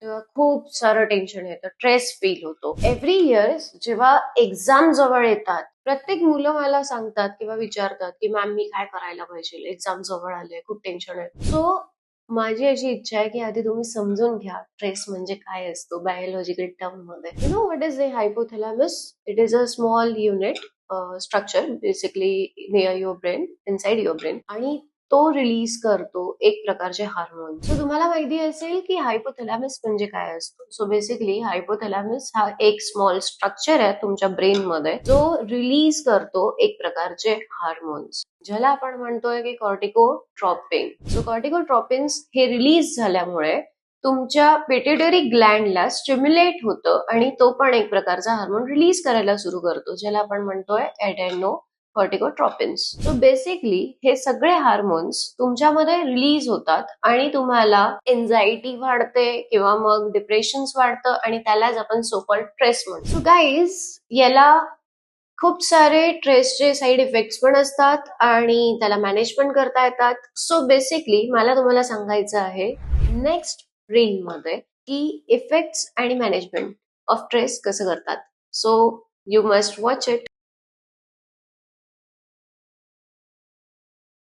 तेव्हा खूप सारं टेन्शन येतं, स्ट्रेस फील होतो. एव्हरी इयर्स जेव्हा एक्झाम जवळ येतात, प्रत्येक मुलं मला सांगतात किंवा विचारतात, की मॅम मी काय करायला पाहिजे? एक्झाम जवळ आले, खूप टेन्शन आहे. सो माझी अशी इच्छा आहे, की आधी तुम्ही समजून घ्या, स्ट्रेस म्हणजे काय असतो बायोलॉजिकल टर्ममध्ये. You know what is the hypothalamus? It is a small unit structure basically near your brain, inside your brain, आणि तो रिलीज करतो एक प्रकारचे हार्मोन. सो तुम्हाला माहिती असेल की हायपोथॅलॅमस म्हणजे काय असतो. सो बेसिकली हायपोथॅलॅमस हा एक स्मॉल स्ट्रक्चर आहे तुमच्या ब्रेन मध्ये जो रिलीज करतो एक प्रकारचे हार्मोन्स, ज्याला आपण म्हणतोय की कॉर्टिकोट्रॉपिन. सो कॉर्टिकोट्रॉपिन्स हे रिलीज झाल्यामुळे तुमच्या पिट्युटरी ग्लँडला स्टिम्युलेट होतं आणि तो पण एक प्रकारचा हार्मोन रिलीज करायला सुरू करतो, ज्याला आपण म्हणतोय एडेनो कॉर्टिकोट्रॉपिन्स. सो बेसिकली हे सगळे हार्मोन्स तुमच्यामध्ये रिलीज होतात आणि तुम्हाला एन्झायटी वाढते किंवा मग डिप्रेशन वाढतं आणि त्यालाच आपण सोकॉल्ड स्ट्रेस म्हणतो. सो गाईज, याला खूप सारे स्ट्रेसचे साईड इफेक्ट्स पण असतात आणि त्याला मॅनेज पण करता येतात. सो बेसिकली मला तुम्हाला सांगायचं आहे नेक्स्ट रील मध्ये की इफेक्ट्स आणि मॅनेजमेंट ऑफ स्ट्रेस कसं करतात. So you must watch it.